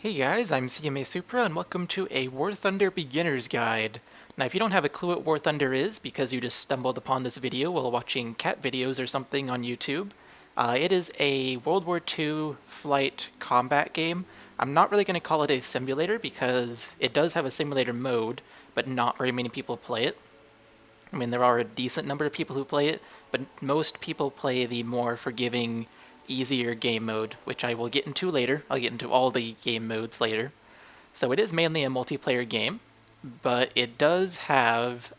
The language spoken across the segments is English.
Hey guys, I'm cmasupra and welcome to a War Thunder Beginner's Guide. Now if you don't have a clue what War Thunder is because you just stumbled upon this video while watching cat videos or something on YouTube, it is a World War II flight combat game. I'm not really going to call it a simulator because it does have a simulator mode, but not very many people play it. I mean, there are a decent number of people who play it, but most people play the more forgiving, easier game mode, which I will get into later. I'll get into all the game modes later. So it is mainly a multiplayer game, but it does have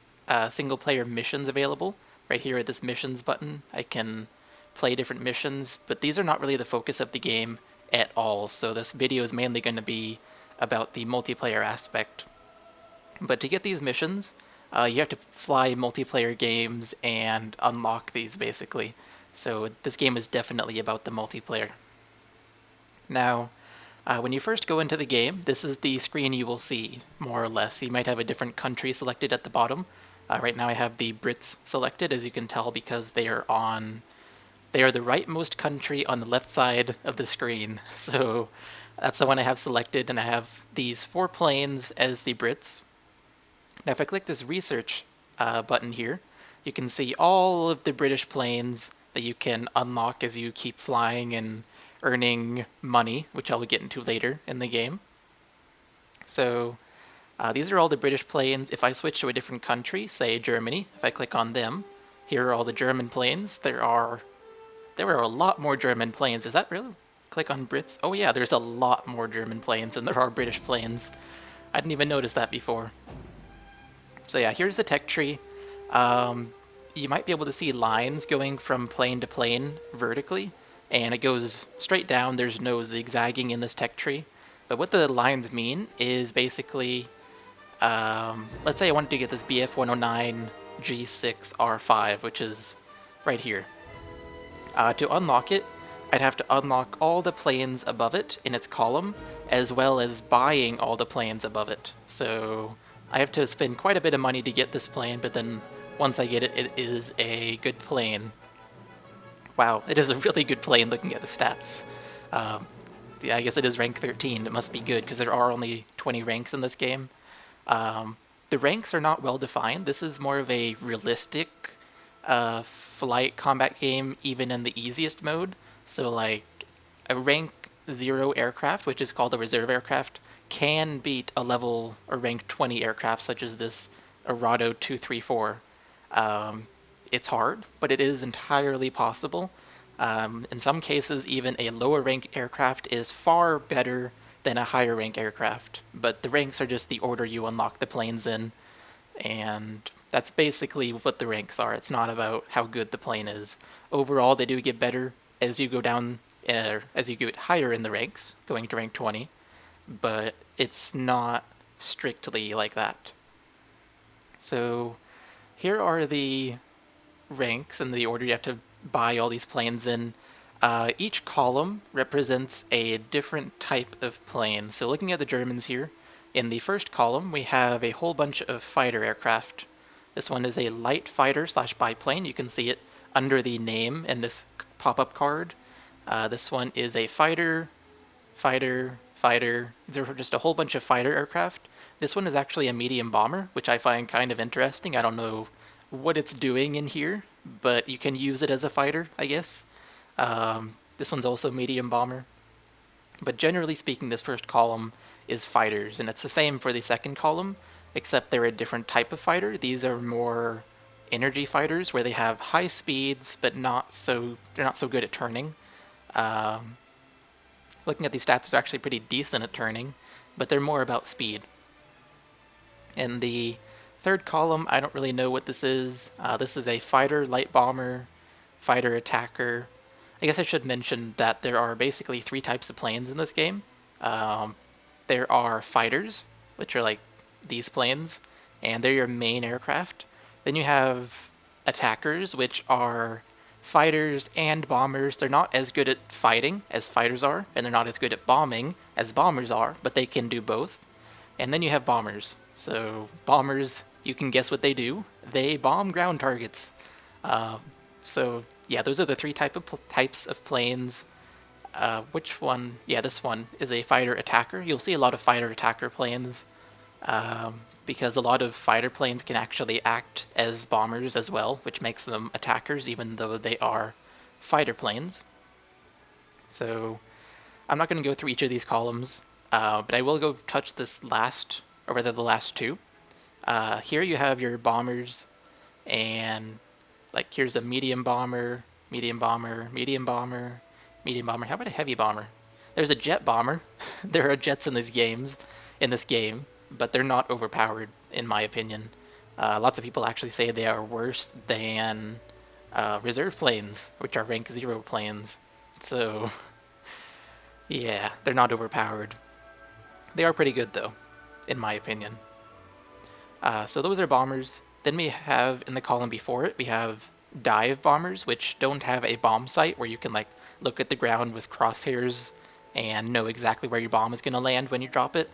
single player missions available. Right here at this missions button, I can play different missions, but these are not really the focus of the game at all. So this video is mainly going to be about the multiplayer aspect. But to get these missions, you have to fly multiplayer games and unlock these basically. So this game is definitely about the multiplayer. Now, when you first go into the game, this is the screen you will see, more or less. You might have a different country selected at the bottom. Right now I have the Brits selected, as you can tell, because they are the rightmost country on the left side of the screen. So that's the one I have selected, and I have these 4 planes as the Brits. Now if I click this research button here, you can see all of the British planes that you can unlock as you keep flying and earning money, which I'll get into later in the game. So these are all the British planes. If I switch to a different country, say Germany, if I click on them, here are all the German planes. There are a lot more German planes. Is that really? Click on Brits. Oh yeah, there's a lot more German planes than there are British planes. I didn't even notice that before. So yeah, here's the tech tree. You might be able to see lines going from plane to plane vertically, and it goes straight down. There's no zigzagging in this tech tree. But what the lines mean is basically, let's say I wanted to get this BF-109 G6R5, which is right here. To unlock it, I'd have to unlock all the planes above it in its column, as well as buying all the planes above it. So I have to spend quite a bit of money to get this plane, but then once I get it, it is a good plane. Wow, it is a really good plane looking at the stats. Yeah, I guess it is rank 13. It must be good because there are only 20 ranks in this game. The ranks are not well defined. This is more of a realistic flight combat game, even in the easiest mode. So like a rank 0 aircraft, which is called a reserve aircraft, can beat a level or rank 20 aircraft such as this Arado 234. It's hard, but it is entirely possible. In some cases, even a lower rank aircraft is far better than a higher rank aircraft, but the ranks are just the order you unlock the planes in, and that's basically what the ranks are. It's not about how good the plane is. Overall, they do get better as you go down, as you get higher in the ranks, going to rank 20, but it's not strictly like that. So here are the ranks and the order you have to buy all these planes in. Each column represents a different type of plane. So looking at the Germans here, in the first column we have a whole bunch of fighter aircraft. This one is a light fighter slash biplane. You can see it under the name in this pop-up card. This one is a fighter, fighter. There are just a whole bunch of fighter aircraft. This one is actually a medium bomber, which I find kind of interesting. I don't know what it's doing in here, but you can use it as a fighter, I guess. This one's also medium bomber. But generally speaking, this first column is fighters, and it's the same for the second column, except they're a different type of fighter. These are more energy fighters, where they have high speeds, but they're not so good at turning. Looking at these stats, they're actually pretty decent at turning, but they're more about speed. In the third column, I don't really know what this is. This is a fighter, light bomber, fighter, attacker. I guess I should mention that there are basically 3 types of planes in this game. There are fighters, which are like these planes, and they're your main aircraft. Then you have attackers, which are fighters and bombers. They're not as good at fighting as fighters are, and they're not as good at bombing as bombers are, but they can do both. And then you have bombers. So bombers, you can guess what they do. They bomb ground targets. So yeah, those are the 3 types of planes. Which one? Yeah, this one is a fighter attacker. You'll see a lot of fighter attacker planes because a lot of fighter planes can actually act as bombers as well, which makes them attackers even though they are fighter planes. So I'm not going to go through each of these columns, but I will go touch this last, or rather the last two. Here you have your bombers, and like here's a medium bomber, medium bomber, medium bomber, medium bomber. How about a heavy bomber? There's a jet bomber. There are jets in this game, but they're not overpowered in my opinion. Lots of people actually say they are worse than reserve planes, which are rank 0 planes. So yeah, they're not overpowered. They are pretty good though, in my opinion. So those are bombers. Then we have, in the column before it, we have dive bombers, which don't have a bomb sight where you can like look at the ground with crosshairs and know exactly where your bomb is going to land when you drop it.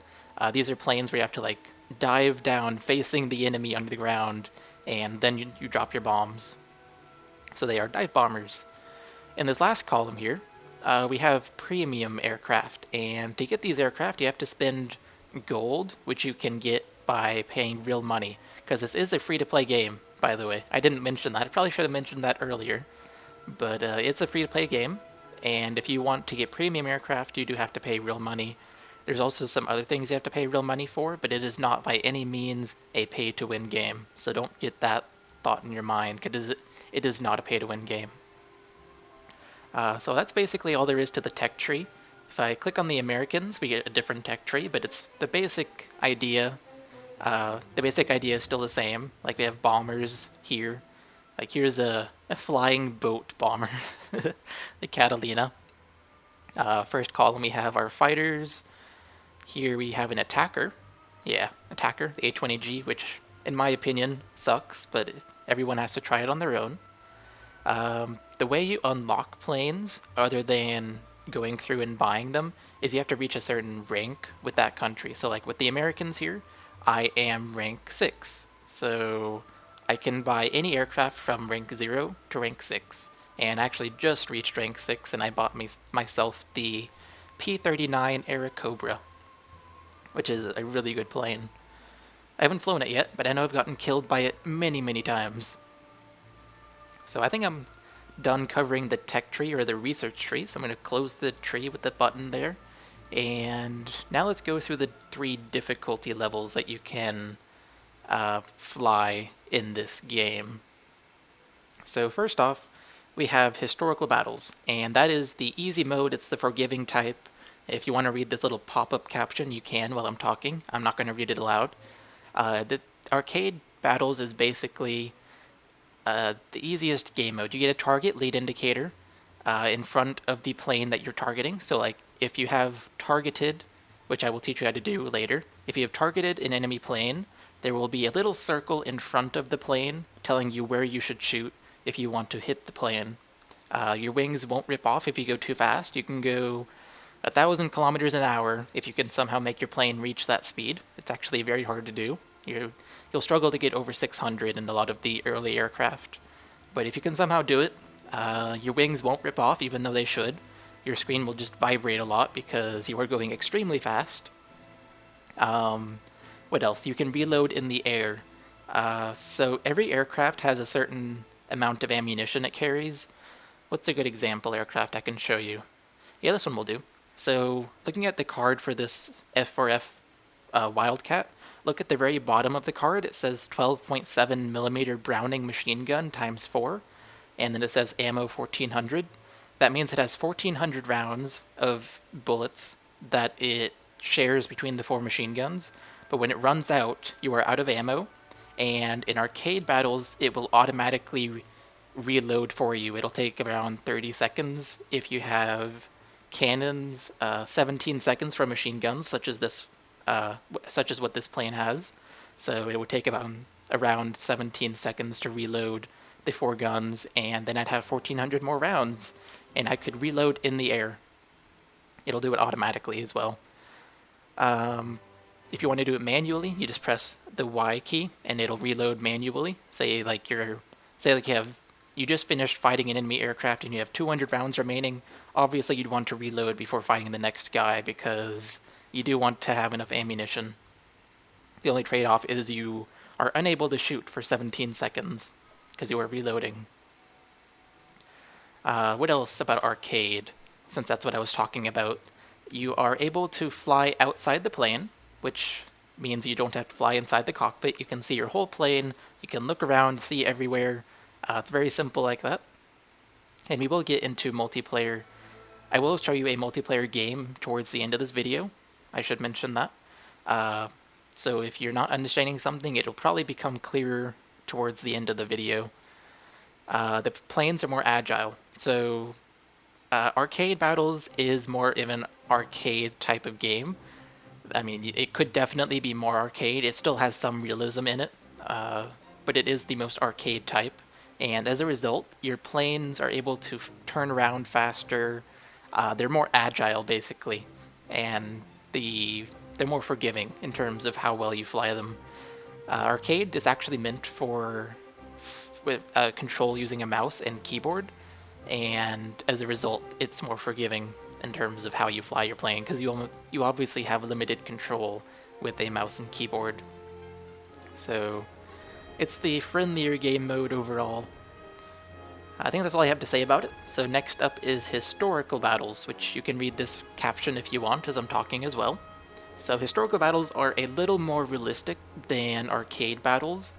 These are planes where you have to like dive down facing the enemy under the ground, and then you drop your bombs. So they are dive bombers. In this last column here, we have premium aircraft, and to get these aircraft you have to spend gold, which you can get by paying real money, because this is a free-to-play game, by the way. I didn't mention that. I probably should have mentioned that earlier, but it's a free-to-play game, and if you want to get premium aircraft, you do have to pay real money. There's also some other things you have to pay real money for, but it is not by any means a pay-to-win game, so don't get that thought in your mind, because it is not a pay-to-win game. So that's basically all there is to the tech tree. If I click on the Americans, we get a different tech tree, but it's the basic idea. The basic idea is still the same. Like we have bombers here. Like here's a flying boat bomber, the Catalina. First column we have our fighters. Here we have an attacker. Yeah, attacker, the A-20G, which in my opinion sucks, but everyone has to try it on their own. The way you unlock planes, other than going through and buying them, is you have to reach a certain rank with that country. So like with the Americans here, I am rank 6. So I can buy any aircraft from rank 0 to rank 6. And I actually just reached rank 6 and I bought myself the P-39 Era Cobra, which is a really good plane. I haven't flown it yet, but I know I've gotten killed by it many, many times. So I think I'm done covering the tech tree or the research tree, so I'm going to close the tree with the button there. And now let's go through the 3 difficulty levels that you can fly in this game. So first off, we have historical battles, and that is the easy mode. It's the forgiving type. If you want to read this little pop-up caption, you can while I'm talking. I'm not going to read it aloud. The arcade battles is basically the easiest game mode. You get a target lead indicator in front of the plane that you're targeting. So like if you have targeted, which I will teach you how to do later, if you have targeted an enemy plane, there will be a little circle in front of the plane telling you where you should shoot if you want to hit the plane. Your wings won't rip off if you go too fast. You can go 1,000 kilometers an hour if you can somehow make your plane reach that speed. It's actually very hard to do. You'll struggle to get over 600 in a lot of the early aircraft. But if you can somehow do it, your wings won't rip off even though they should. Your screen will just vibrate a lot because you are going extremely fast. What else? You can reload in the air. So every aircraft has a certain amount of ammunition it carries. What's a good example aircraft I can show you? Yeah, this one will do. So looking at the card for this F4F Wildcat, look at the very bottom of the card. It says 12.7 millimeter Browning machine gun times 4, and then it says ammo 1400. That means it has 1400 rounds of bullets that it shares between the 4 machine guns. But when it runs out, you are out of ammo, and in arcade battles, it will automatically reload for you. It'll take around 30 seconds if you have cannons, 17 seconds for machine guns, such as what this plane has. So it would take around 17 seconds to reload the 4 guns, and then I'd have 1400 more rounds, and I could reload in the air. It'll do it automatically as well. If you want to do it manually, you just press the Y key, and it'll reload manually. Say like you have you just finished fighting an enemy aircraft and you have 200 rounds remaining, obviously you'd want to reload before fighting the next guy because you do want to have enough ammunition. The only trade-off is you are unable to shoot for 17 seconds because you are reloading. What else about arcade? Since that's what I was talking about. You are able to fly outside the plane, which means you don't have to fly inside the cockpit. You can see your whole plane, you can look around, see everywhere. It's very simple like that. And we will get into multiplayer. I will show you a multiplayer game towards the end of this video. I should mention that. So if you're not understanding something, it'll probably become clearer towards the end of the video. The planes are more agile. So arcade battles is more of an arcade type of game. I mean, it could definitely be more arcade. It still has some realism in it, but it is the most arcade type. And as a result, your planes are able to turn around faster. They're more agile, basically, and they're more forgiving in terms of how well you fly them. Arcade is actually meant for with control using a mouse and keyboard, and as a result, it's more forgiving in terms of how you fly your plane, because you obviously have limited control with a mouse and keyboard. So it's the friendlier game mode overall. I think that's all I have to say about it. So next up is historical battles, which you can read this caption if you want as I'm talking as well. So historical battles are a little more realistic than arcade battles.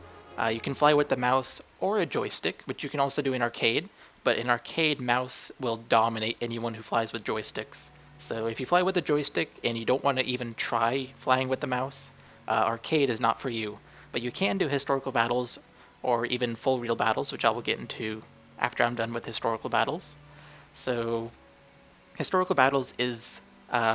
You can fly with the mouse or a joystick, which you can also do in arcade, but in arcade, mouse will dominate anyone who flies with joysticks. So if you fly with a joystick and you don't want to even try flying with the mouse, arcade is not for you. But you can do historical battles or even full real battles, which I will get into after I'm done with historical battles. So historical battles is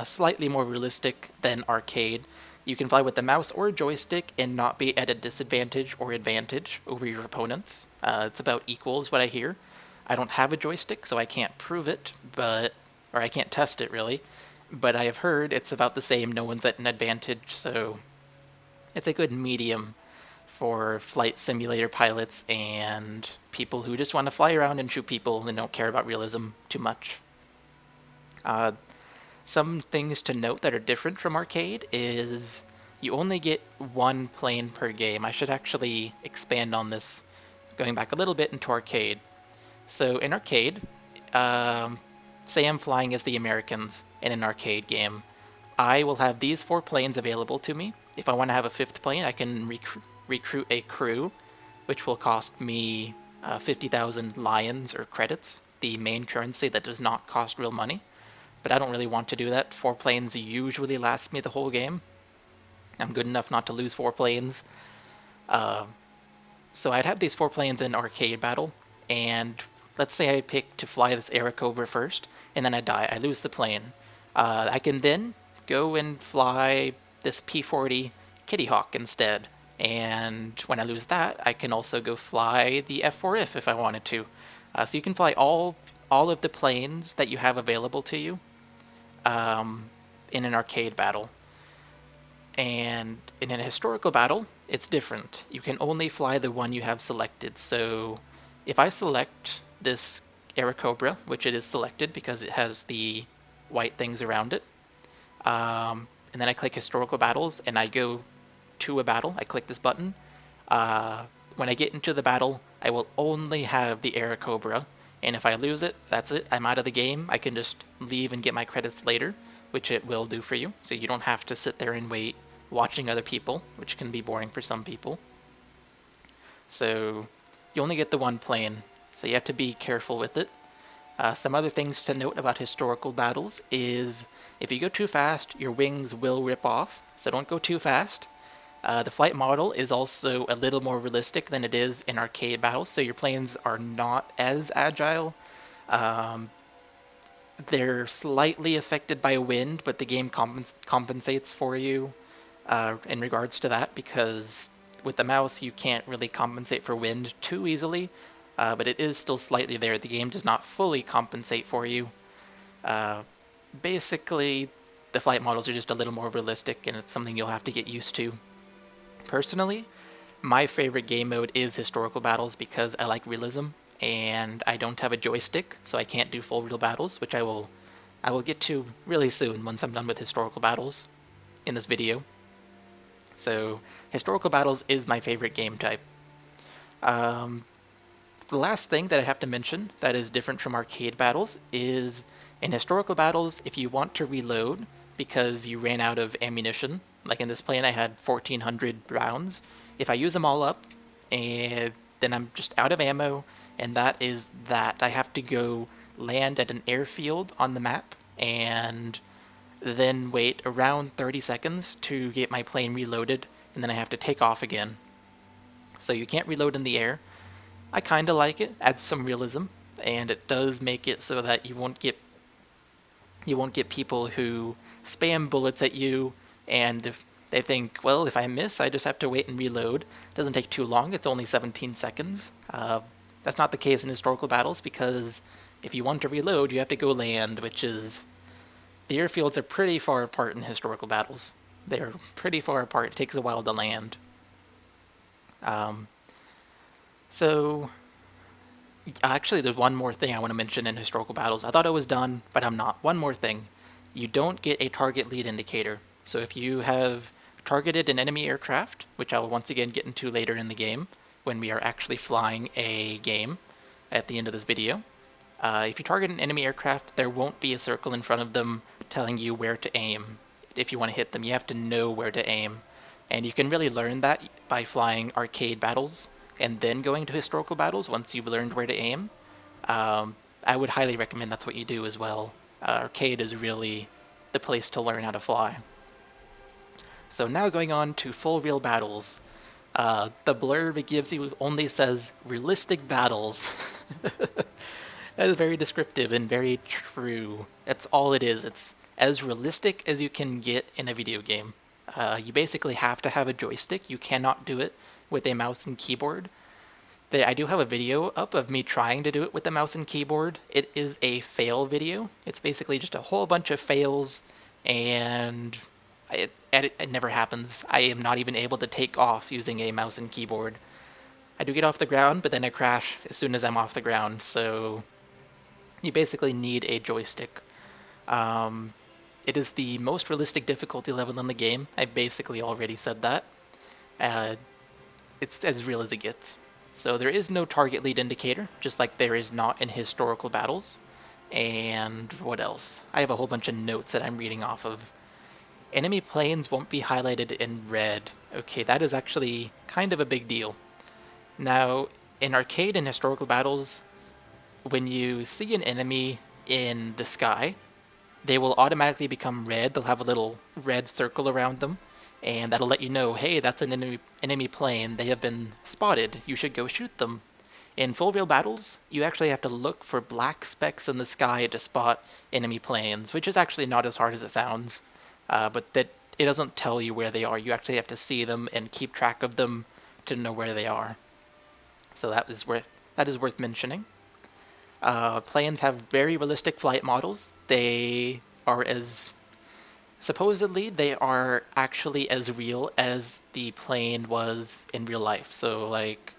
slightly more realistic than arcade. You can fly with the mouse or a joystick and not be at a disadvantage or advantage over your opponents. It's about equal is what I hear. I don't have a joystick, so I can't prove it, or I can't test it really, but I have heard it's about the same, no one's at an advantage, so it's a good medium for flight simulator pilots and people who just want to fly around and shoot people and don't care about realism too much. Some things to note that are different from arcade is you only get one plane per game. I should actually expand on this, going back a little bit into arcade. So in arcade, say I'm flying as the Americans in an arcade game. I will have these 4 planes available to me. If I want to have a 5th plane, I can recruit a crew, which will cost me 50,000 lions or credits, the main currency that does not cost real money. But I don't really want to do that. 4 planes usually last me the whole game. I'm good enough not to lose 4 planes. So I'd have these 4 planes in arcade battle, and let's say I pick to fly this Airacobra first, and then I die. I lose the plane. I can then go and fly this P-40 Kitty Hawk instead. And when I lose that, I can also go fly the F-4F if I wanted to. So you can fly all of the planes that you have available to you in an arcade battle. And in an historical battle, it's different. You can only fly the one you have selected. So if I select this Airacobra, which it is selected because it has the white things around it, and then I click historical battles and I go to a battle, I click this button. When I get into the battle, I will only have the Airacobra, and if I lose it, that's it. I'm out of the game. I can just leave and get my credits later, which it will do for you. So you don't have to sit there and wait watching other people, which can be boring for some people. So you only get the one plane, so you have to be careful with it. Some other things to note about historical battles is if you go too fast, your wings will rip off, so don't go too fast. The flight model is also a little more realistic than it is in arcade battles, so your planes are not as agile. They're slightly affected by wind, but the game compensates for you in regards to that, because with the mouse you can't really compensate for wind too easily, but it is still slightly there. The game does not fully compensate for you. Basically, the flight models are just a little more realistic, and it's something you'll have to get used to. Personally, my favorite game mode is historical battles because I like realism, and I don't have a joystick, so I can't do full real battles, which I will get to really soon once I'm done with historical battles in this video. So historical battles is my favorite game type. The last thing that I have to mention that is different from arcade battles is in historical battles, if you want to reload because you ran out of ammunition, like in this plane I had 1400 rounds, if I use them all up, and then I'm just out of ammo, and that is that. I have to go land at an airfield on the map and then wait around 30 seconds to get my plane reloaded, and then I have to take off again. So you can't reload in the air. I kind of like it, adds some realism, and it does make it so that you won't get people who spam bullets at you, and if they think, well, if I miss, I just have to wait and reload. It doesn't take too long, it's only 17 seconds. That's not the case in historical battles, because if you want to reload, you have to go land, which is... The airfields are pretty far apart in historical battles. They're pretty far apart, it takes a while to land. So, actually, there's one more thing I want to mention in historical battles. I thought I was done, but I'm not. One more thing. You don't get a target lead indicator. So if you have targeted an enemy aircraft, which I'll once again get into later in the game, when we are actually flying a game at the end of this video, if you target an enemy aircraft, there won't be a circle in front of them telling you where to aim. If you want to hit them, you have to know where to aim. And you can really learn that by flying arcade battles and then going to historical battles once you've learned where to aim. I would highly recommend that's what you do as well. Arcade is really the place to learn how to fly. So now going on to full real battles. The blurb it gives you only says realistic battles. That is very descriptive and very true. That's all it is. It's as realistic as you can get in a video game. You basically have to have a joystick. You cannot do it with a mouse and keyboard. I do have a video up of me trying to do it with the mouse and keyboard. It is a fail video. It's basically just a whole bunch of fails, and it never happens. I am not even able to take off using a mouse and keyboard. I do get off the ground, but then I crash as soon as I'm off the ground, so you basically need a joystick. It is the most realistic difficulty level in the game. I basically already said that. It's as real as it gets. So there is no target lead indicator, just like there is not in historical battles. And what else? I have a whole bunch of notes that I'm reading off of. Enemy planes won't be highlighted in red. Okay, that is actually kind of a big deal. Now, in arcade and historical battles, when you see an enemy in the sky, they will automatically become red. They'll have a little red circle around them, and that'll let you know, hey, that's an enemy plane. They have been spotted. You should go shoot them. In full real battles, you actually have to look for black specks in the sky to spot enemy planes, which is actually not as hard as it sounds, but that it doesn't tell you where they are. You actually have to see them and keep track of them to know where they are. So that is worth mentioning. Planes have very realistic flight models. Supposedly, they are actually as real as the plane was in real life. So, like,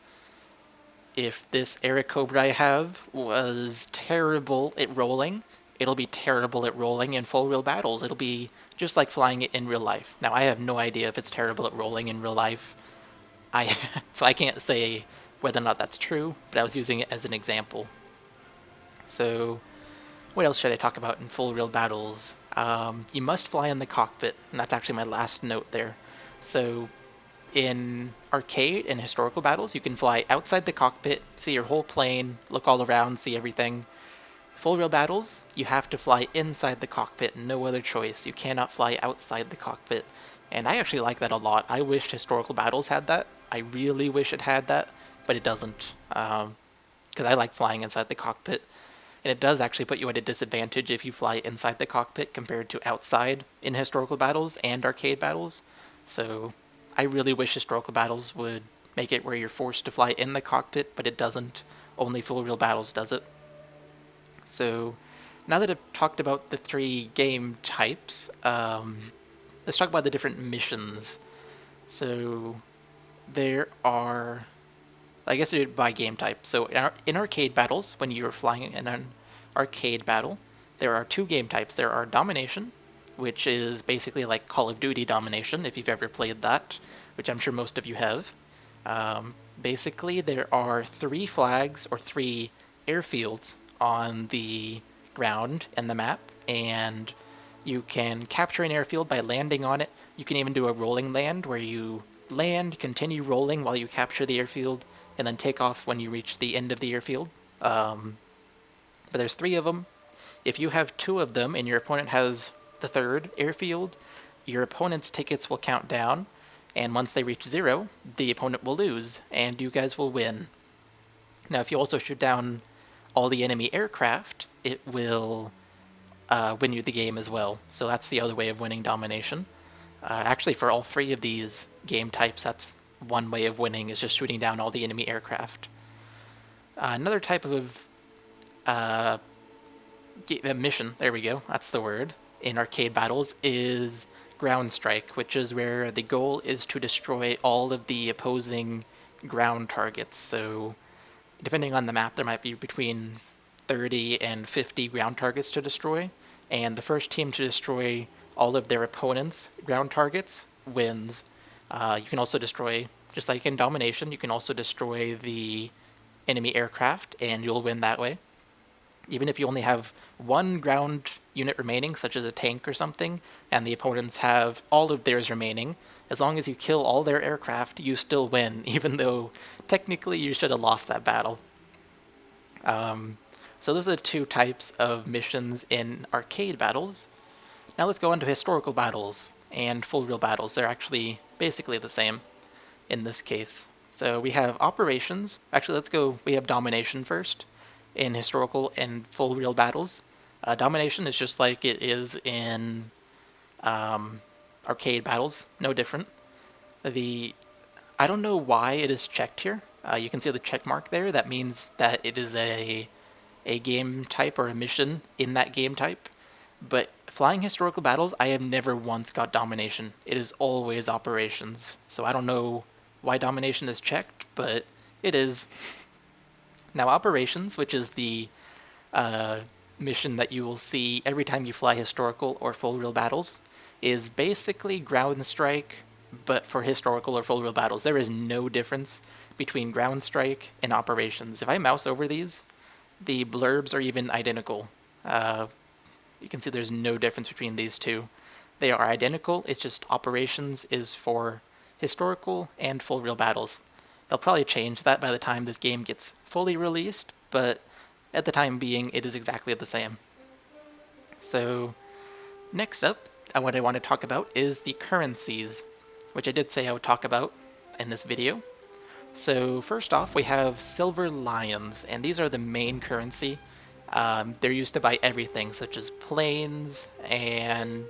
if this Airacobra I have was terrible at rolling, it'll be terrible at rolling in full real battles. It'll be just like flying it in real life. Now, I have no idea if it's terrible at rolling in real life. So I can't say whether or not that's true, but I was using it as an example. So, what else should I talk about in full real battles? You must fly in the cockpit, and that's actually my last note there. So, in arcade and historical battles, you can fly outside the cockpit, see your whole plane, look all around, see everything. Full real battles, you have to fly inside the cockpit, no other choice. You cannot fly outside the cockpit. And I actually like that a lot. I wish historical battles had that. I really wish it had that, but it doesn't. Because I like flying inside the cockpit. And it does actually put you at a disadvantage if you fly inside the cockpit compared to outside in historical battles and arcade battles. So I really wish historical battles would make it where you're forced to fly in the cockpit, but it doesn't. Only full real battles does it. So now that I've talked about the three game types, let's talk about the different missions. So there are I guess it by game type. So in arcade battles, when you're flying in an arcade battle, there are two game types. There are domination, which is basically like Call of Duty domination, if you've ever played that, which I'm sure most of you have. Basically, there are three flags or three airfields on the ground and the map, and you can capture an airfield by landing on it. You can even do a rolling land where you land, continue rolling while you capture the airfield, and then take off when you reach the end of the airfield. But there's three of them. If you have two of them and your opponent has the third airfield, your opponent's tickets will count down, and once they reach 0, the opponent will lose, and you guys will win. Now, if you also shoot down all the enemy aircraft, it will win you the game as well. So that's the other way of winning domination. Actually, for all three of these game types, that's one way of winning, is just shooting down all the enemy aircraft. Another type of mission, there we go, that's the word, in arcade battles is ground strike, which is where the goal is to destroy all of the opposing ground targets. So depending on the map, there might be between 30 and 50 ground targets to destroy, and the first team to destroy all of their opponents' ground targets wins. You can also destroy, just like in domination, you can also destroy the enemy aircraft, and you'll win that way. Even if you only have one ground unit remaining, such as a tank or something, and the opponents have all of theirs remaining, as long as you kill all their aircraft, you still win, even though technically you should have lost that battle. So those are the two types of missions in arcade battles. Now let's go on to historical battles and full real battles. They're actually basically the same in this case. So we have operations. Actually, we have domination first in historical and full real battles. Domination is just like it is in arcade battles, no different. I don't know why it is checked here. You can see the check mark there. That means that it is a game type or a mission in that game type. But flying historical battles, I have never once got domination. It is always operations. So I don't know why domination is checked, but it is. Now operations, which is the mission that you will see every time you fly historical or full real battles, is basically ground strike, but for historical or full real battles. There is no difference between ground strike and operations. If I mouse over these, the blurbs are even identical. You can see there's no difference between these two. They are identical, it's just operations is for historical and full real battles. They'll probably change that by the time this game gets fully released, but at the time being, it is exactly the same. So next up, what I want to talk about is the currencies, which I did say I would talk about in this video. So first off, we have silver lions, and these are the main currency. They're used to buy everything, such as planes and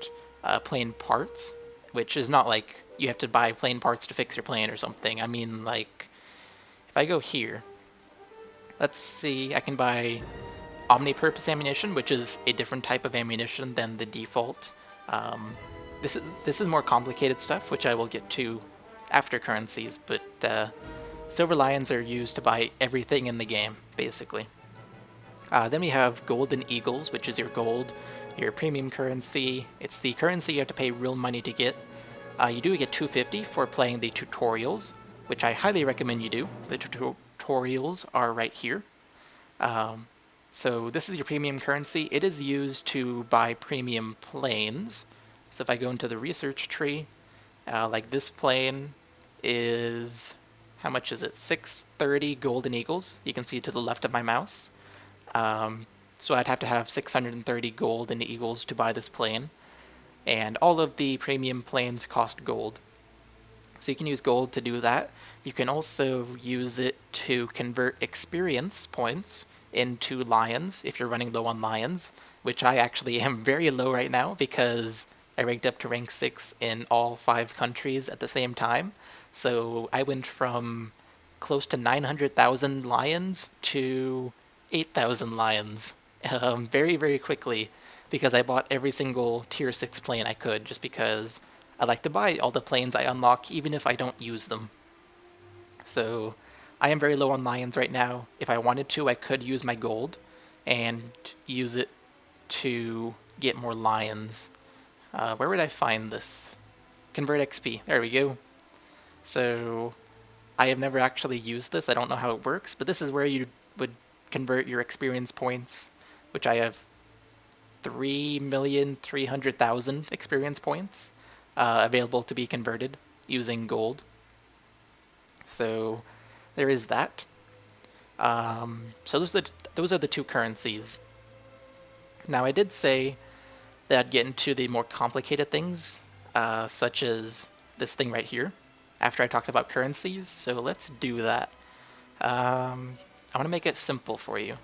plane parts, which is not like you have to buy plane parts to fix your plane or something. I mean, like, if I go here, let's see, I can buy omni-purpose ammunition, which is a different type of ammunition than the default. This is more complicated stuff, which I will get to after currencies, but silver lions are used to buy everything in the game, basically. Then we have golden eagles, which is your gold, your premium currency. It's the currency you have to pay real money to get. You do get 250 for playing the tutorials, which I highly recommend you do. The tutorials are right here. So this is your premium currency. It is used to buy premium planes. So if I go into the research tree, like this plane is, how much is it? 630 golden eagles. You can see to the left of my mouse. So I'd have to have 630 golden eagles to buy this plane. And all of the premium planes cost gold. So you can use gold to do that. You can also use it to convert experience points into lions if you're running low on lions, which I actually am very low right now because I ranked up to rank 6 in all 5 countries at the same time. So I went from close to 900,000 lions to 8,000 lions very, very quickly because I bought every single tier 6 plane I could just because I like to buy all the planes I unlock even if I don't use them. So I am very low on lions right now. If I wanted to, I could use my gold and use it to get more lions. Where would I find this? Convert XP. There we go. So I have never actually used this. I don't know how it works, but this is where you would convert your experience points, which I have 3,300,000 experience points available to be converted using gold. So there is that. So those are the two currencies. Now I did say that I'd get into the more complicated things, such as this thing right here, after I talked about currencies. So let's do that. I want to make it simple for you.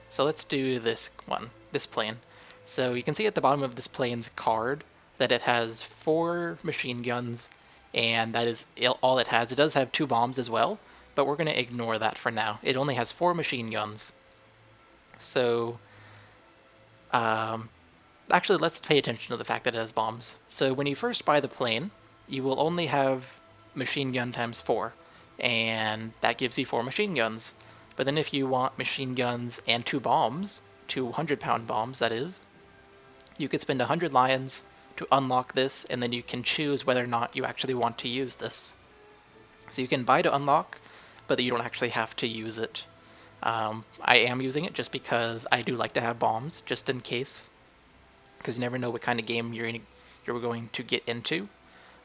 So let's do this one, this plane. So you can see at the bottom of this plane's card that it has 4 machine guns, and that is all it has. It does have 2 bombs as well, but we're going to ignore that for now. It only has 4 machine guns. So, actually, let's pay attention to the fact that it has bombs. So when you first buy the plane, you will only have machine gun times 4, and that gives you 4 machine guns. But then if you want machine guns and 2 bombs, 200-pound bombs that is, you could spend 100 lions to unlock this, and then you can choose whether or not you actually want to use this. So you can buy to unlock, but you don't actually have to use it. I am using it just because I do like to have bombs, just in case, because you never know what kind of game you're going to get into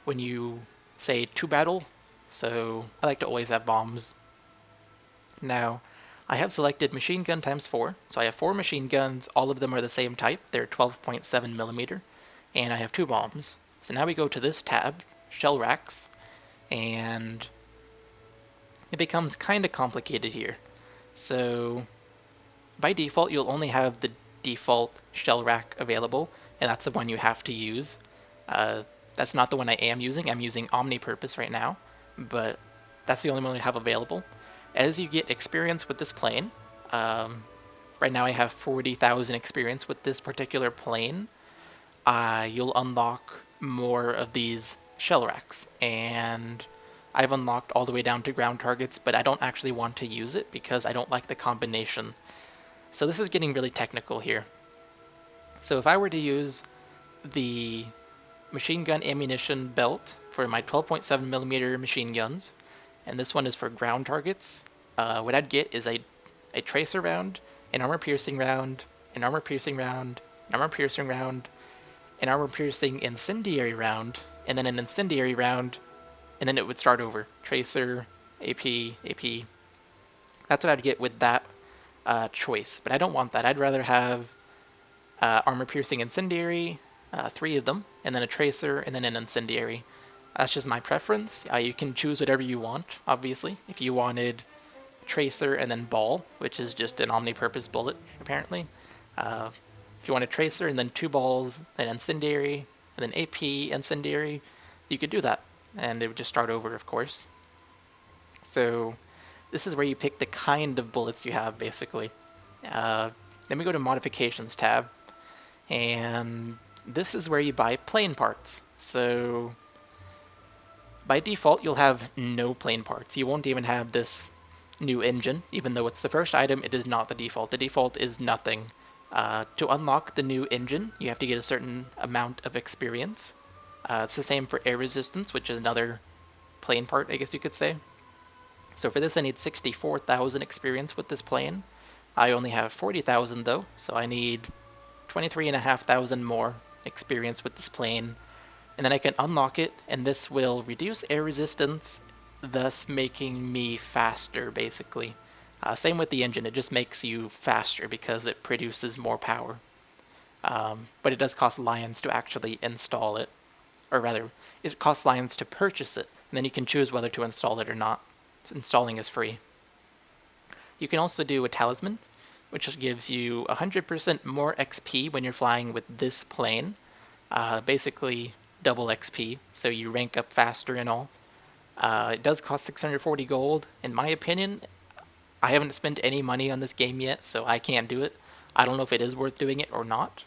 when you say to battle. So I like to always have bombs. Now, I have selected machine gun times 4, so I have 4 machine guns. All of them are the same type. They're 12.7 millimeter, and I have 2 bombs. So now we go to this tab, shell racks, and it becomes kind of complicated here. So by default, you'll only have the default shell rack available, and that's the one you have to use. That's not the one I am using. I'm using omnipurpose right now, but that's the only one we have available. As you get experience with this plane, right now I have 40,000 experience with this particular plane, you'll unlock more of these shell racks, and I've unlocked all the way down to ground targets, but I don't actually want to use it because I don't like the combination. So this is getting really technical here. So if I were to use the machine gun ammunition belt for my 12.7 millimeter machine guns, and this one is for ground targets, what I'd get is a tracer round, an armor piercing round, an armor piercing round, an armor piercing round, an armor piercing incendiary round, and then an incendiary round, and then it would start over. Tracer, AP, AP. That's what I'd get with that choice, but I don't want that. I'd rather have armor piercing incendiary, 3 of them, and then a tracer, and then an incendiary. That's just my preference. You can choose whatever you want, obviously. If you wanted tracer and then ball, which is just an omnipurpose bullet, apparently. If you want a tracer and then 2 balls, then incendiary, and then AP incendiary, you could do that. And it would just start over, of course. So this is where you pick the kind of bullets you have, basically. Then we go to Modifications tab, and this is where you buy plane parts. So by default, you'll have no plane parts. You won't even have this new engine. Even though it's the first item, it is not the default. The default is nothing. To unlock the new engine, you have to get a certain amount of experience. It's the same for air resistance, which is another plane part, I guess you could say. So for this, I need 64,000 experience with this plane. I only have 40,000 though, so I need 23,500 more experience with this plane. And then I can unlock it, and this will reduce air resistance, thus making me faster, basically. Same with the engine, it just makes you faster because it produces more power. But it does cost lions to actually install it. Or rather, it costs lions to purchase it, and then you can choose whether to install it or not. Installing is free. You can also do a talisman, which gives you 100% more XP when you're flying with this plane. Basically, double XP, so you rank up faster and all. It does cost 640 gold. In my opinion, I haven't spent any money on this game yet, so I can't do it. I don't know if it is worth doing it or not.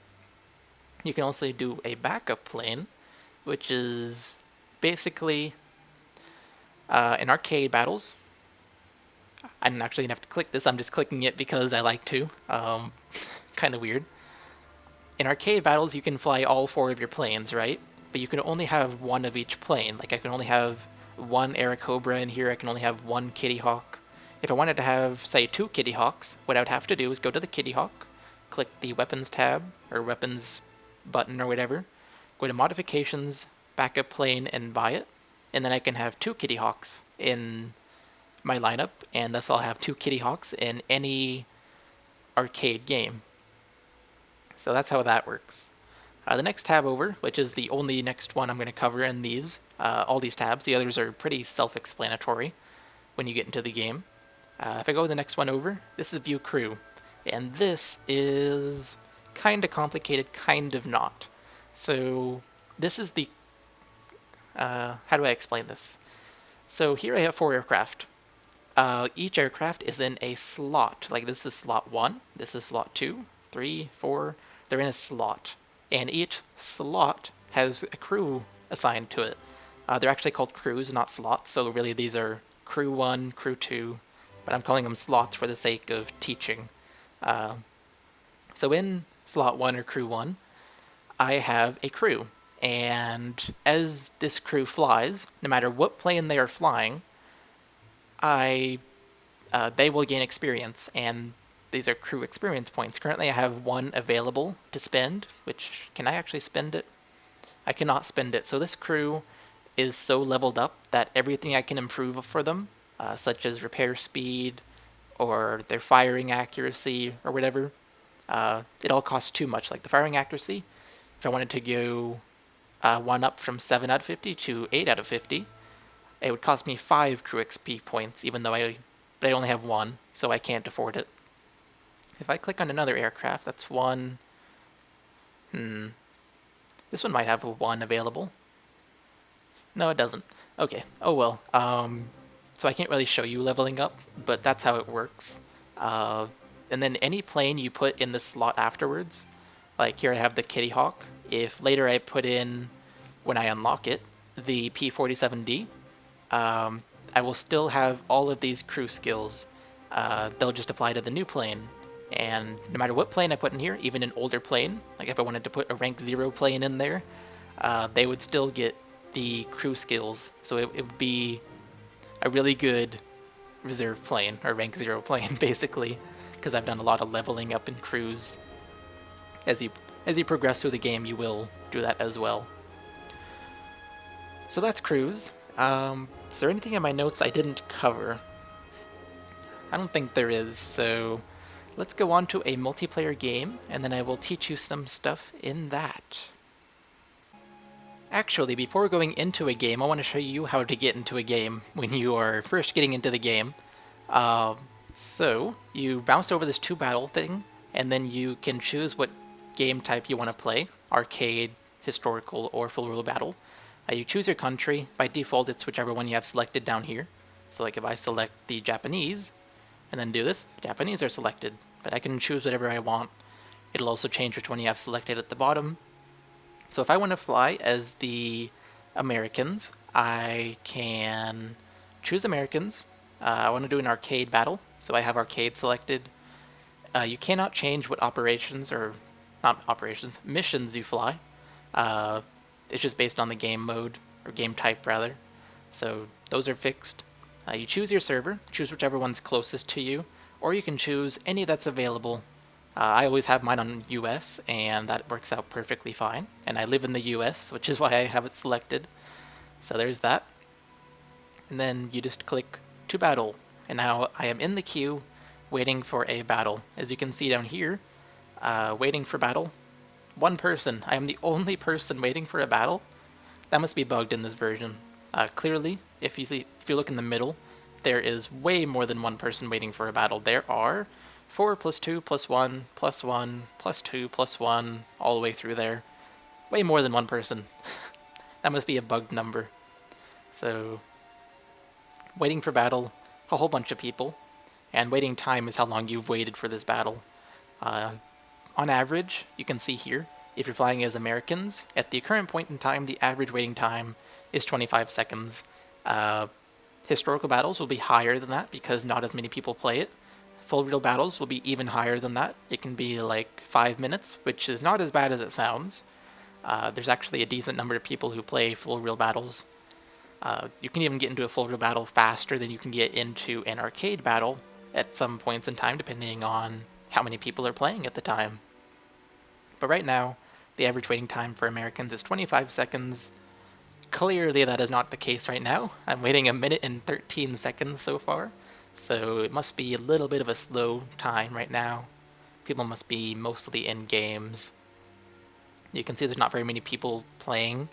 You can also do a backup plane, which is basically in arcade battles. I didn't actually have to click this, I'm just clicking it because I like to. Kind of weird. In arcade battles, you can fly all 4 of your planes, right? But you can only have 1 of each plane. Like, I can only have 1 Airacobra in here, I can only have 1 Kitty Hawk. If I wanted to have, say, 2 Kitty Hawks, what I would have to do is go to the Kitty Hawk, click the Weapons tab, or Weapons button or whatever, go to Modifications, Backup Plane, and buy it, and then I can have 2 Kitty Hawks in my lineup, and thus I'll have 2 Kitty Hawks in any arcade game. So that's how that works. The next tab over, which is the only next one I'm going to cover in these, all these tabs, the others are pretty self-explanatory when you get into the game. If I go to the next one over, this is View Crew, and this is kind of complicated, kind of not. So this is the, how do I explain this? So here I have 4 aircraft. Each aircraft is in a slot. Like, this is slot 1, this is slot 2, 3, 4. They're in a slot. And each slot has a crew assigned to it. They're actually called crews, not slots, so really these are crew 1, crew 2, but I'm calling them slots for the sake of teaching. So in slot 1 or crew 1, I have a crew. And as this crew flies, no matter what plane they are flying, they will gain experience, and these are crew experience points. Currently I have 1 available to spend, which, can I actually spend it? I cannot spend it. So this crew is so leveled up that everything I can improve for them, such as repair speed, or their firing accuracy, or whatever, it all costs too much. Like the firing accuracy, if I wanted to go 1 up from 7 out of 50 to 8 out of 50, it would cost me 5 crew XP points, even though I only have 1, so I can't afford it. If I click on another aircraft, that's 1. This one might have a 1 available. No, it doesn't. Okay. Oh well. So I can't really show you leveling up, but that's how it works. And then any plane you put in the slot afterwards, like here I have the Kitty Hawk. If later I put in, when I unlock it, the P-47D, I will still have all of these crew skills. They'll just apply to the new plane. And no matter what plane I put in here, even an older plane, like if I wanted to put a rank 0 plane in there, they would still get the crew skills. So it would be a really good reserve plane, or rank 0 plane, basically, because I've done a lot of leveling up in crews. As you progress through the game, you will do that as well. So that's crews. Is there anything in my notes I didn't cover? I don't think there is, so let's go on to a multiplayer game, and then I will teach you some stuff in that. Actually, before going into a game, I want to show you how to get into a game when you are first getting into the game. So, you bounce over this 2 battle thing, and then you can choose what game type you want to play, arcade, historical, or full rule battle. You choose your country. By default, it's whichever one you have selected down here. So like if I select the Japanese, and then do this, Japanese are selected, but I can choose whatever I want. It'll also change which one you have selected at the bottom. So if I want to fly as the Americans, I can choose Americans. I want to do an arcade battle, so I have arcade selected. You cannot change what operations, or not operations, missions you fly. It's just based on the game mode, or game type rather. So those are fixed. You choose your server, choose whichever one's closest to you, or you can choose any that's available. I always have mine on US, and that works out perfectly fine. And I live in the US, which is why I have it selected. So there's that. And then you just click to battle. And now I am in the queue, waiting for a battle. As you can see down here, waiting for battle. 1 person. I am the only person waiting for a battle. That must be bugged in this version. Clearly, if you look in the middle, there is way more than 1 person waiting for a battle. There are 4 plus 2 plus 1 plus 1 plus 2 plus 1 all the way through there. Way more than 1 person. That must be a bugged number. So, waiting for battle, a whole bunch of people, and waiting time is how long you've waited for this battle. On average, you can see here, if you're flying as Americans, at the current point in time, the average waiting time is 25 seconds. Historical battles will be higher than that because not as many people play it. Full real battles will be even higher than that. It can be like 5 minutes, which is not as bad as it sounds. There's actually a decent number of people who play full real battles. You can even get into a full real battle faster than you can get into an arcade battle at some points in time, depending on how many people are playing at the time. But right now, the average waiting time for Americans is 25 seconds. Clearly that is not the case right now. I'm waiting 1 minute and 13 seconds so far, so it must be a little bit of a slow time right now. People must be mostly in games. You can see there's not very many people playing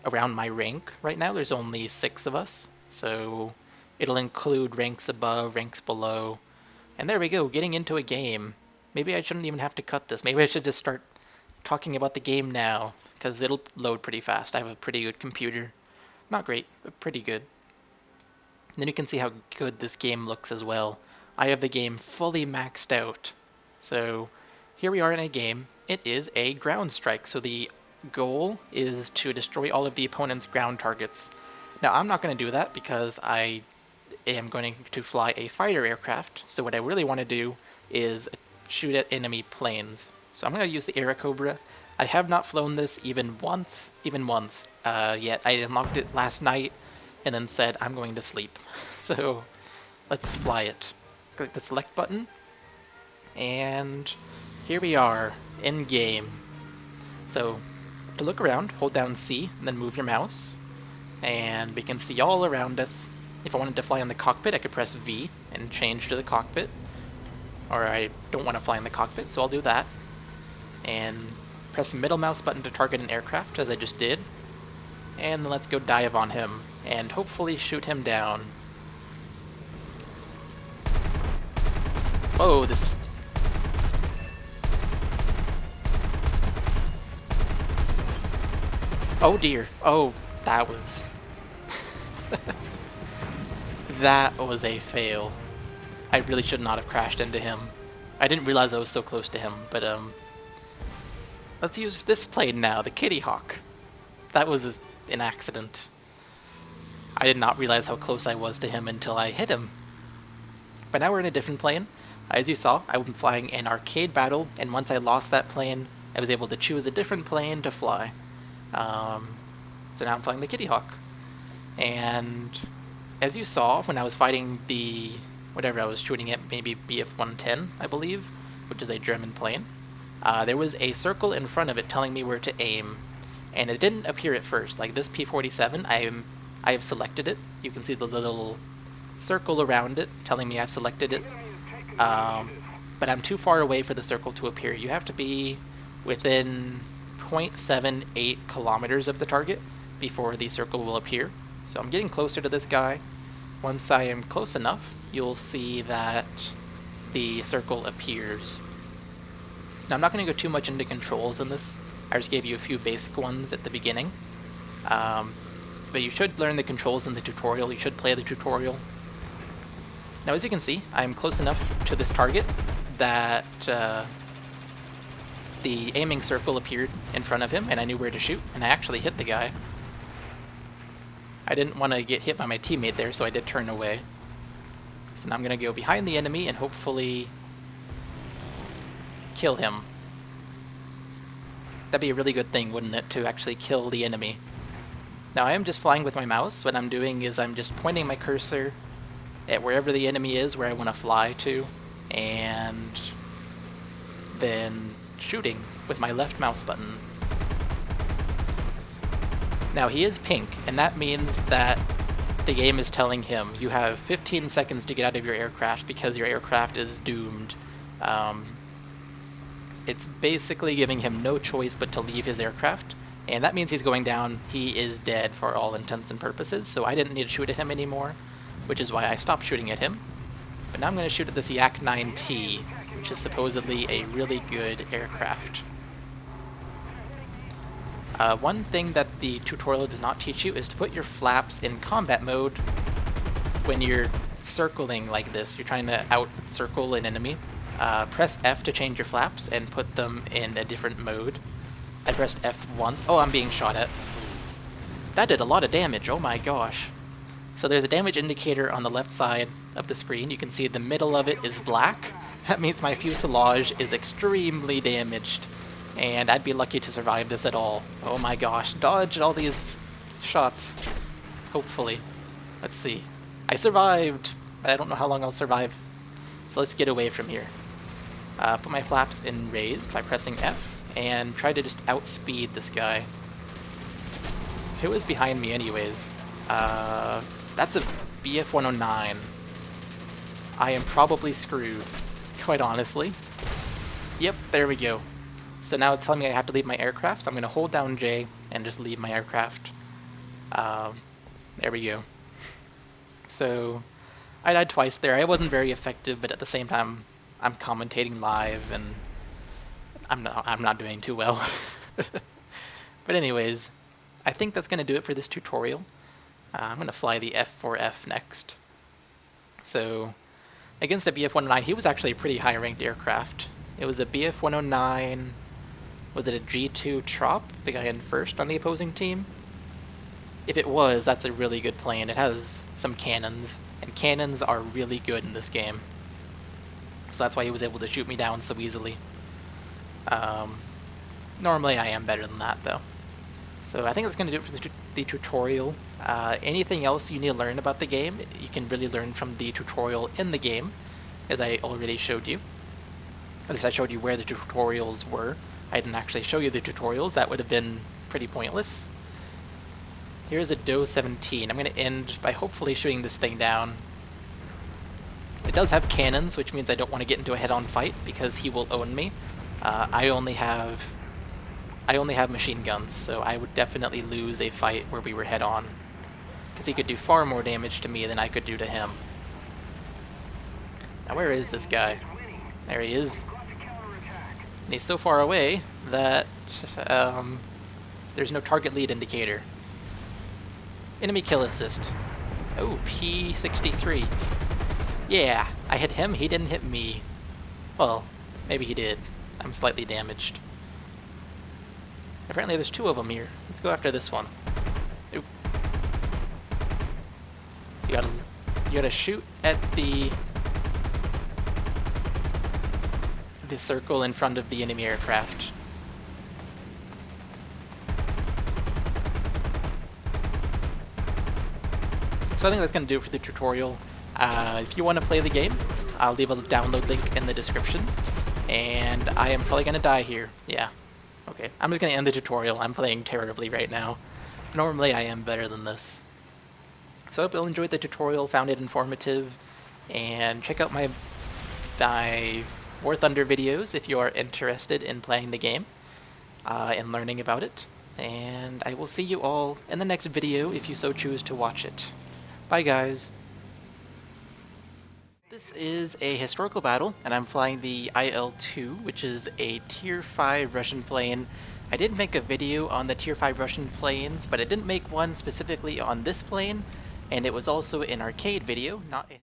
around my rank right now. There's only 6 of us, so it'll include ranks above, ranks below. And there we go, getting into a game. Maybe I shouldn't even have to cut this. Maybe I should just start talking about the game now, because it'll load pretty fast. I have a pretty good computer. Not great, but pretty good. And then you can see how good this game looks as well. I have the game fully maxed out. So here we are in a game. It is a ground strike, so the goal is to destroy all of the opponent's ground targets. Now I'm not going to do that because I am going to fly a fighter aircraft, so what I really want to do is shoot at enemy planes. So I'm going to use the Airacobra. I have not flown this even once yet. I unlocked it last night and then said I'm going to sleep. So let's fly it. Click the select button, and here we are in game. So to look around, hold down C and then move your mouse, and we can see all around us. If I wanted to fly in the cockpit, I could press V and change to the cockpit. Or I don't want to fly in the cockpit, so I'll do that. And press the middle mouse button to target an aircraft, as I just did. And then let's go dive on him, and hopefully shoot him down. Oh, this... Oh dear. Oh, that was... that was a fail. I really should not have crashed into him. I didn't realize I was so close to him, but let's use this plane now, the Kitty Hawk. That was an accident. I did not realize how close I was to him until I hit him. But now we're in a different plane. As you saw, I was flying an arcade battle, and once I lost that plane, I was able to choose a different plane to fly. So now I'm flying the Kitty Hawk. And as you saw, when I was fighting the, whatever I was shooting at, maybe Bf-110, I believe, which is a German plane, there was a circle in front of it telling me where to aim. And it didn't appear at first. Like this P-47, I have selected it. You can see the little circle around it telling me I've selected it. But I'm too far away for the circle to appear. You have to be within 0.78 kilometers of the target before the circle will appear. So I'm getting closer to this guy. Once I am close enough, you'll see that the circle appears. Now I'm not going to go too much into controls in this. I just gave you a few basic ones at the beginning. But you should learn the controls in the tutorial. You should play the tutorial. Now as you can see, I'm close enough to this target that the aiming circle appeared in front of him and I knew where to shoot, and I actually hit the guy. I didn't want to get hit by my teammate there, so I did turn away. So now I'm going to go behind the enemy and hopefully kill him. That'd be a really good thing, wouldn't it, to actually kill the enemy. Now I am just flying with my mouse. What I'm doing is I'm just pointing my cursor at wherever the enemy is, where I want to fly to, and then shooting with my left mouse button. Now he is pink, and that means that the game is telling him you have 15 seconds to get out of your aircraft because your aircraft is doomed. It's basically giving him no choice but to leave his aircraft, and that means he's going down. He is dead for all intents and purposes, so I didn't need to shoot at him anymore, which is why I stopped shooting at him. But now I'm going to shoot at this Yak-9T, which is supposedly a really good aircraft. One thing that the tutorial does not teach you is to put your flaps in combat mode when you're circling like this. You're trying to out-circle an enemy. Press F to change your flaps and put them in a different mode. I pressed F once. Oh, I'm being shot at. That did a lot of damage, oh my gosh. So there's a damage indicator on the left side of the screen. You can see the middle of it is black. That means my fuselage is extremely damaged, and I'd be lucky to survive this at all. Oh my gosh, dodge all these shots. Hopefully. Let's see. I survived, but I don't know how long I'll survive. So let's get away from here. Put my flaps in raised by pressing F, and try to just outspeed this guy. Who is behind me anyways? That's a BF-109. I am probably screwed, quite honestly. Yep, there we go. So now it's telling me I have to leave my aircraft, so I'm going to hold down J and just leave my aircraft. There we go. So, I died twice there. I wasn't very effective, but at the same time, I'm commentating live, and I'm not doing too well. But anyways, I think that's going to do it for this tutorial. I'm going to fly the F4F next. So, against a BF-109, he was actually a pretty high-ranked aircraft. It was a BF-109, was it a G2 Trop, the guy in first on the opposing team? If it was, that's a really good plane. It has some cannons, and cannons are really good in this game. So that's why he was able to shoot me down so easily. Normally I am better than that, though. So I think that's going to do it for the tutorial. Anything else you need to learn about the game, you can really learn from the tutorial in the game, as I already showed you. At least I showed you where the tutorials were. I didn't actually show you the tutorials. That would have been pretty pointless. Here's a DOE 17. I'm going to end by hopefully shooting this thing down. It does have cannons, which means I don't want to get into a head-on fight, because he will own me. I only have machine guns, so I would definitely lose a fight where we were head-on, because he could do far more damage to me than I could do to him. Now where is this guy? There he is. And he's so far away that there's no target lead indicator. Enemy kill assist. Oh, P63. Yeah, I hit him, he didn't hit me. Well, maybe he did. I'm slightly damaged. Apparently there's two of them here. Let's go after this one. Oop. So you gotta shoot at the circle in front of the enemy aircraft. So I think that's going to do it for the tutorial. If you want to play the game, I'll leave a download link in the description. And I am probably going to die here. Yeah. Okay. I'm just going to end the tutorial. I'm playing terribly right now. Normally I am better than this. So I hope you'll enjoy the tutorial, found it informative, and check out my War Thunder videos if you are interested in playing the game and learning about it. And I will see you all in the next video if you so choose to watch it. Bye guys! This is a historical battle, and I'm flying the IL-2, which is a Tier 5 Russian plane. I did make a video on the Tier 5 Russian planes, but I didn't make one specifically on this plane, and it was also an arcade video, not a